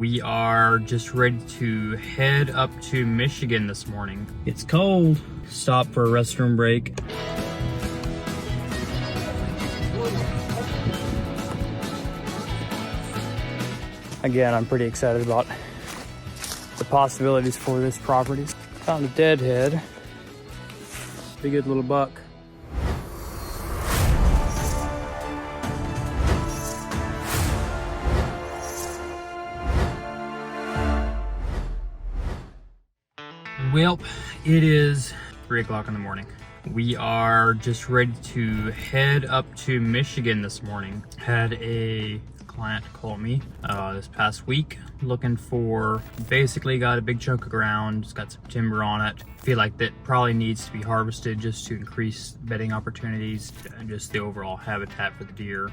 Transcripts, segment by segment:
We are just ready to head up to Michigan this morning. It's cold. Stop for a restroom break. Again, I'm pretty excited about the possibilities for this property. Found a deadhead. Pretty good little buck. Well, it is 3 o'clock in the morning. We are just ready to head up to Michigan this morning. Had a client call me this past week looking for, basically got a big chunk of ground, it's got some timber on it. Feel like that probably needs to be harvested just to increase bedding opportunities and just the overall habitat for the deer.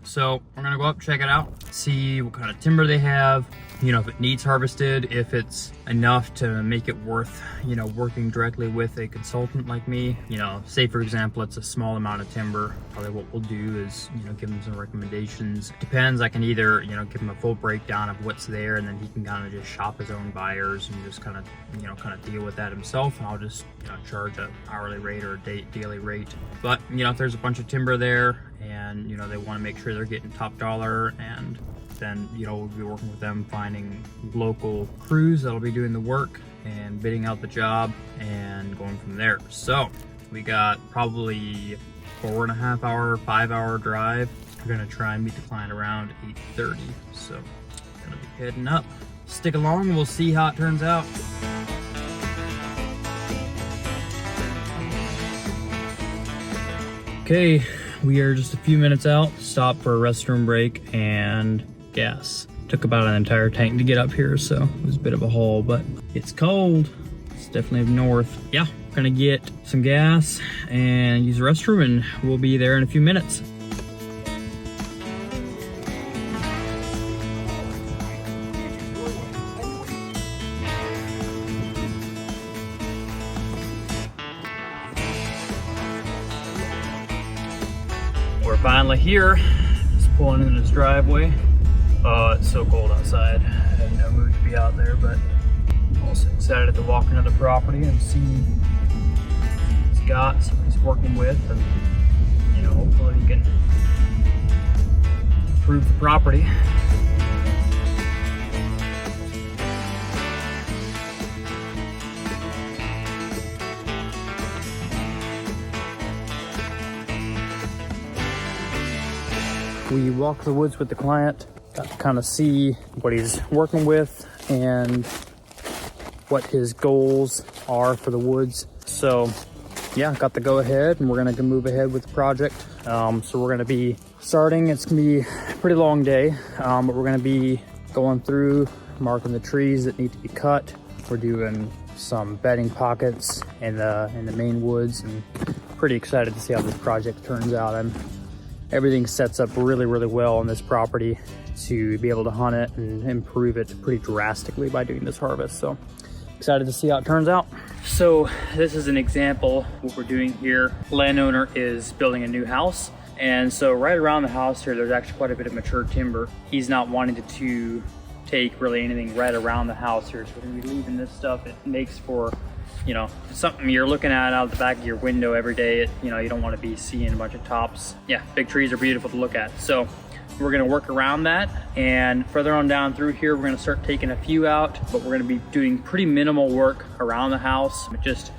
So we're gonna go up, check it out, see what kind of timber they have, you know, if it needs harvested, if it's enough to make it worth, you know, working directly with a consultant like me. You know, say for example, it's a small amount of timber. Probably what we'll do is, you know, give him some recommendations. Depends, I can either, you know, give him a full breakdown of what's there and then he can kind of just shop his own buyers and just kind of, you know, kind of deal with that himself. And I'll just, you know, charge an hourly rate or a daily rate. But, you know, if there's a bunch of timber there and, you know, they want to make sure they're getting top dollar, and then, you know, we'll be working with them, finding local crews that'll be doing the work and bidding out the job and going from there. So we got probably 4.5 hour, 5 hour drive. We're gonna try and meet the client around 8:30. So gonna be heading up. Stick along, we'll see how it turns out. Okay, we are just a few minutes out. Stop for a restroom break and gas. Took about an entire tank to get up here, so it was a bit of a haul, but it's cold. It's definitely north. Yeah, gonna get some gas and use the restroom, and we'll be there in a few minutes. We're finally here. Just pulling in this driveway. It's so cold outside. I had no mood to be out there, but I'm also excited to walk into the property and see what he's got, see what he's working with, and, you know, hopefully he can improve the property. We walked the woods with the client, got to kind of see what he's working with and what his goals are for the woods. So yeah, got the go ahead, and we're gonna move ahead with the project. So we're gonna be starting, it's gonna be a pretty long day, but we're gonna be going through, marking the trees that need to be cut. We're doing some bedding pockets in the main woods, and pretty excited to see how this project turns out. Everything sets up really, really well on this property to be able to hunt it and improve it pretty drastically by doing this harvest. So excited to see how it turns out. So this is an example what we're doing here. Landowner is building a new house. And so right around the house here, there's actually quite a bit of mature timber. He's not wanting to take really anything right around the house here. So we're gonna be leaving this stuff. It makes for, you know, something you're looking at out the back of your window every day. You know, you don't want to be seeing a bunch of tops. Yeah, big trees are beautiful to look at. So we're going to work around that, and further on down through here, we're going to start taking a few out, but we're going to be doing pretty minimal work around the house. It just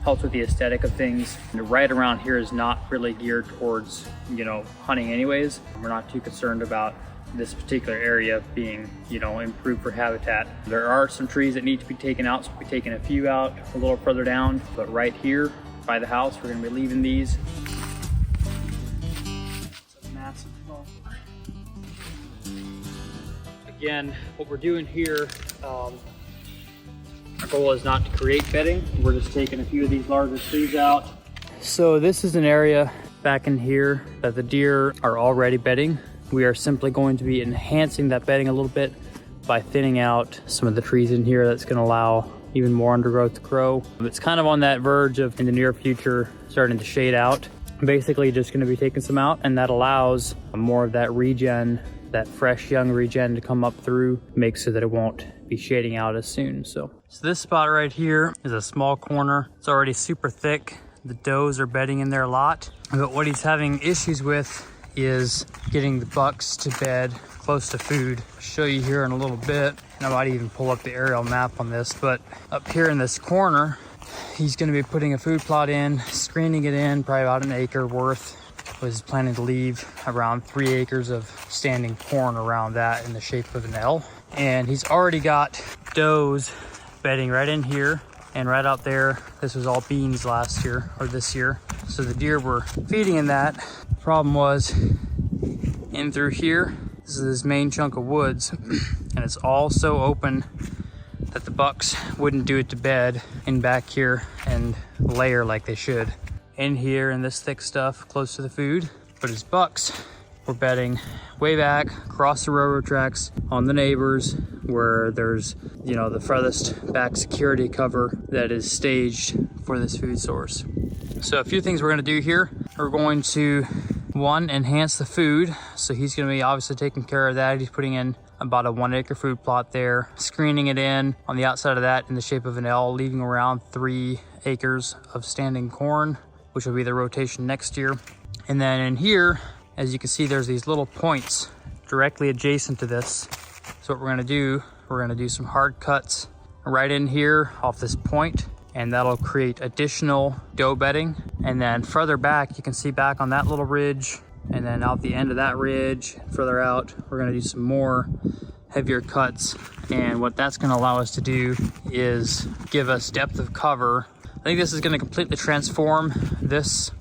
helps with the aesthetic of things. And right around here is not really geared towards, you know, hunting anyways. We're not too concerned about this particular area being, you know, improved for habitat. There are some trees that need to be taken out, so we'll be taking a few out a little further down, but right here by the house, we're gonna be leaving these. It's a massive buffer. Again, what we're doing here, our goal is not to create bedding. We're just taking a few of these larger trees out. So this is an area back in here that the deer are already bedding. We are simply going to be enhancing that bedding a little bit by thinning out some of the trees in here. That's going to allow even more undergrowth to grow. It's kind of on that verge of, in the near future, starting to shade out. Basically just going to be taking some out, and that allows more of that regen that fresh young regen to come up through, make so that it won't be shading out as soon. So this spot right here is a small corner. It's already super thick. The does are bedding in there a lot, but what he's having issues with is getting the bucks to bed close to food. I'll show you here in a little bit, and I might even pull up the aerial map on this, but up here in this corner, he's going to be putting a food plot in, screening it in, probably about an acre worth. Was planning to leave around 3 acres of standing corn around that in the shape of an L. And he's already got does bedding right in here and right out there. This was all beans last year or this year. So the deer were feeding in that. Problem was in through here, this is this main chunk of woods and it's all so open that the bucks wouldn't do it to bed in back here and layer like they should. In here in this thick stuff close to the food, but his bucks were bedding way back across the railroad tracks on the neighbors where there's, you know, the farthest back security cover that is staged for this food source. So a few things we're going to do here. We're going to, one, enhance the food. So he's going to be obviously taking care of that. He's putting in about a 1 acre food plot there, screening it in on the outside of that in the shape of an L, leaving around 3 acres of standing corn, which will be the rotation next year. And then in here, as you can see, there's these little points directly adjacent to this. So what we're gonna do, we're gonna do some hard cuts right in here off this point, and that'll create additional doe bedding. And then further back, you can see back on that little ridge, and then out the end of that ridge, further out, we're gonna do some more heavier cuts. And what that's gonna allow us to do is give us depth of cover. I think this is going to completely transform this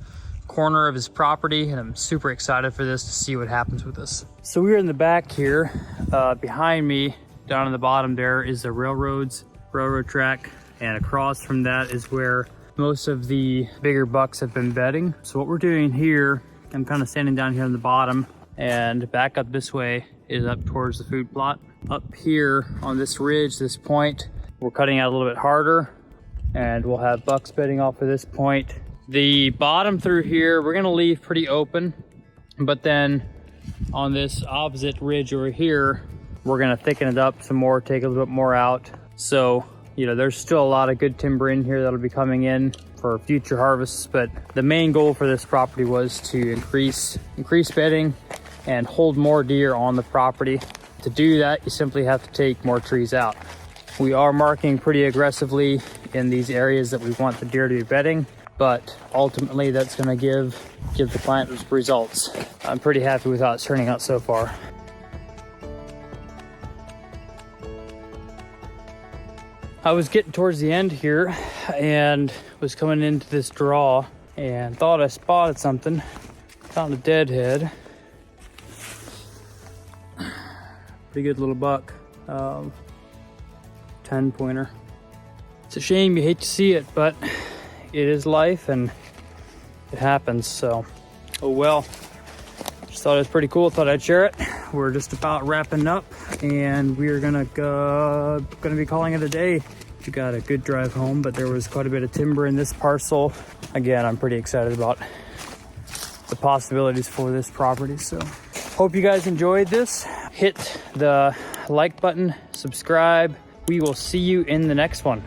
corner of his property, and I'm super excited for this to see what happens with this. So we're in the back here. Behind me, down in the bottom there, is the railroad track, and across from that is where most of the bigger bucks have been bedding. So what we're doing here, I'm kind of standing down here on the bottom, and back up this way is up towards the food plot. Up here on this ridge, this point, we're cutting out a little bit harder, and we'll have bucks bedding off of this point. The bottom through here, we're gonna leave pretty open, but then on this opposite ridge over here, we're gonna thicken it up some more, take a little bit more out. So, you know, there's still a lot of good timber in here that'll be coming in for future harvests, but the main goal for this property was to increase bedding and hold more deer on the property. To do that, you simply have to take more trees out. We are marking pretty aggressively in these areas that we want the deer to be bedding, but ultimately that's going to give the client results. I'm pretty happy with how it's turning out so far. I was getting towards the end here and was coming into this draw and thought I spotted something. Found a deadhead. Pretty good little buck. 10 pointer. It's a shame, you hate to see it, but it is life and it happens. So, oh well. Just thought it was pretty cool. Thought I'd share it. We're just about wrapping up, and we're gonna be calling it a day. We got a good drive home, but there was quite a bit of timber in this parcel. Again, I'm pretty excited about the possibilities for this property. So, hope you guys enjoyed this. Hit the like button, subscribe. We will see you in the next one.